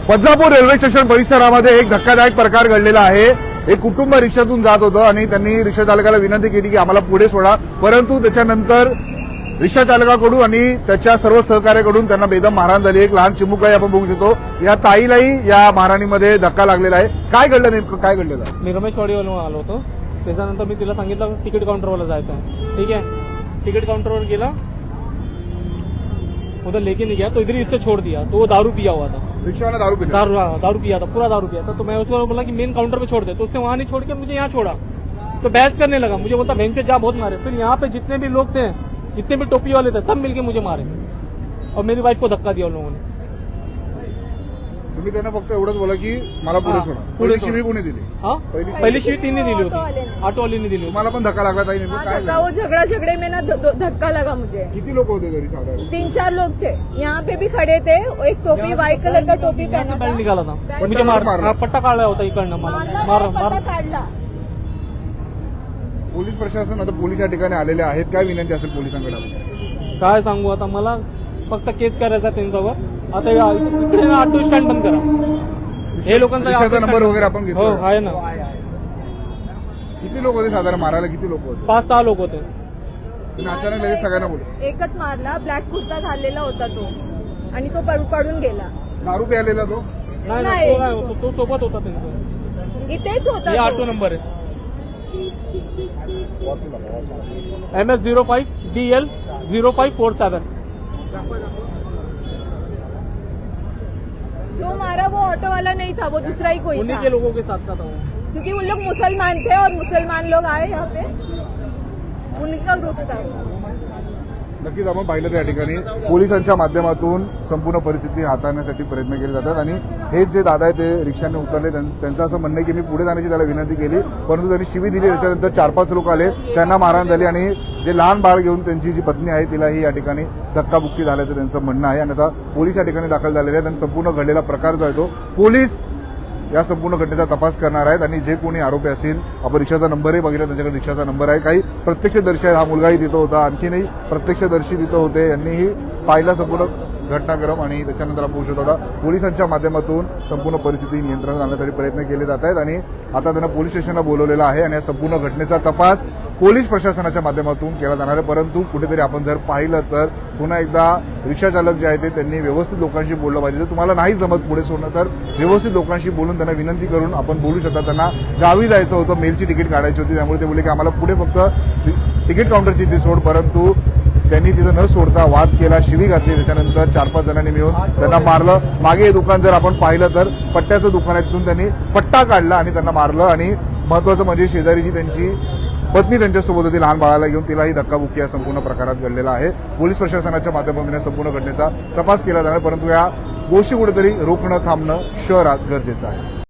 Badlapur railway station परिसरामध्ये एक धक्कादायक प्रकार घडलेला आहे। एक कुटुंब रिक्षातून जात होतं आणि त्यांनी रिक्षा चालकाला विनंती केली की आम्हाला पुढे सोडा, परंतु त्याच्यानंतर रिक्षा चालकाकडून आणि त्याच्या सर्व सहकार्याकडून त्यांना बेदम मारहाण झाली। एक लहान चिमुकलाही आपण बघू शकतो। या ताईलाही या मारहाणीमध्ये धक्का लागलेला आहे। काय घडलं, नेमकं काय घडलेलं? मी रमेशवाडीवरून आलो होतो। त्याच्यानंतर मी तिला सांगितलं तिकीट काउंटरवर जायचं आहे। ठीक है, तिकीट काउंटरवर गेला, उधर लेके नहीं गया तो इधर ही इससे छोड़ दिया। तो वो दारू पिया हुआ था, रिक्षा वाला दारू पीता दारू पिया था, पूरा दारू पिया था। तो मैं उसको बोला कि मेन काउंटर पे छोड़ दे, तो उसने वहां नहीं छोड़ के मुझे यहाँ छोड़ा। तो बहस करने लगा, मुझे बोलता बहन से जा बहुत मारे। फिर यहाँ पे जितने भी लोग थे, जितने भी टोपी वाले थे, सब मिलके मुझे मारे और मेरी वाइफ को धक्का दिया उन लोगों ने। तुम्ही त्यांना फक्त एवढंच बोला की मला पुढे सोडा। पहिली शिवी कोणी दिली? हाँ, पहली शिवी तीन दिली होती, ऑटो वाले ने दिली होती। तुम्हाला पण धक्का लागला ताई? नेमकं काय धक्का, वो झगड़ा झगड़े में ना धक्का लगा मुझे। किती लोक होते तरी साधारण? 3-4 लोग थे, यहाँ पे भी खड़े थे। एक टोपी व्हाइट कलर का टोपी पहना था, बेल्ट निकाला था, बेल्ट मुझे मार मारला। पट्टा काढला होता इकडनं मला पट्टा काढला। पोलीस प्रशासन आता पोलीस या ठिकाणी आलेले आहेत, काय विनंती असेल पोलिसांकडे? काय सांगू आता, मला फक्त केस करायचा त्यांच्यावर। आता इकडे ना ऑटो स्टँड बंद करा। हे लोकांचा रिक्षाचा नंबर वगैरे आपण हो घेतला? आहे ना। किती लोक होते साधारण मारायला? किती लोक होते? 5-6 लोक होते। तुम्ही अचानक लगेच सगळ्यांना बोलले? एकच मारला, ब्लॅक कुर्ता घातलेला होता तो, आणि तो पडून गेला। दारू प्यायलेला तो? नाही नाही. तो नाही, तो सोबत होता त्यांचा। इथेच होता हे तो। ऑटो नंबर आहे वाचू नका, वाचू नका. MS05 DL 0547। जो मारा वो ऑटो वाला नहीं था, वो दूसरा ही कोई उन्हीं था, के लोगों के साथ था वो। क्योंकि उन लोग मुसलमान थे और मुसलमान लोग आए यहाँ पे, उनका ग्रुप था। नक्कीच आपण पाहिलं त्या ठिकाणी पोलिसांच्या माध्यमातून संपूर्ण परिस्थिती हाताळण्यासाठी प्रयत्न केले जातात आणि हे जे दादा आहे ते रिक्षाने उतरले, त्यांचं असं म्हणणं आहे की मी पुढे जाण्याची त्याला विनंती केली, परंतु त्यांनी शिवी दिली। त्याच्यानंतर 4-5 लोक आले, त्यांना मारहाण झाली आणि जे लहान बाळ घेऊन त्यांची जी पत्नी आहे तिलाही या ठिकाणी धक्काबुक्की झाल्याचं त्यांचं म्हणणं आहे। आणि आता पोलीस या ठिकाणी दाखल झालेले आहेत आणि संपूर्ण घडलेला प्रकार जो आहे तो पोलीस या संपूर्ण घटनेचा तपास करणार आहेत आणि जे कोणी आरोपी असतील, आपण रिक्षाचा नंबरही बघितला, त्यांच्याकडे रिक्षाचा नंबर आहे। काही प्रत्यक्षदर्शी आहे, हा मुलगाही तिथं होता, आणखीनही प्रत्यक्षदर्शी तिथं होते, यांनीही पाहिला संपूर्ण घटनाक्रम आणि त्याच्यानंतर आपण पोहोचत होता। पोलिसांच्या माध्यमातून संपूर्ण परिस्थिती नियंत्रणात आणण्यासाठी प्रयत्न केले जात आहेत आणि आता त्यांना पोलीस स्टेशनला बोलवलेलं आहे आणि या संपूर्ण घटनेचा तपास पोलीस प्रशासनाच्या माध्यमातून केला जाणार आहे। परंतु कुठेतरी आपण जर पाहिलं तर पुन्हा एकदा रिक्षा चालक जे आहे ते त्यांनी व्यवस्थित लोकांशी बोललं पाहिजे। जर तुम्हाला नाही जमत पुढे सोडणं तर व्यवस्थित लोकांशी बोलून त्यांना विनंती करून आपण बोलू शकता। त्यांना गावी जायचं होतं, मेलची तिकीट काढायची होती, त्यामुळे ते बोलले की आम्हाला पुढे फक्त तिकीट काउंटरची ती सोड, परंतु त्यांनी तिथं न सोडता वाद केला, शिवी घातली। त्याच्यानंतर 4-5 जणांनी मिळून त्यांना मारलं। मागे हे दुकान जर आपण पाहिलं तर पट्ट्याचं दुकान आहे, तिथून त्यांनी पट्टा काढला आणि त्यांना मारलं आणि महत्वाचं म्हणजे शेजारीची त्यांची पत्नी त्यांच्यासोबत होती लहान बाळाला घेऊन, तिलाही धक्काबुक्की या संपूर्ण प्रकारात घडलेला आहे। पोलीस प्रशासनाच्या माध्यमातून या संपूर्ण घटनेचा तपास केला जाणार, परंतु या गोष्टी कुठेतरी रोखणं थांबणं शहरात गरजेचं आहे।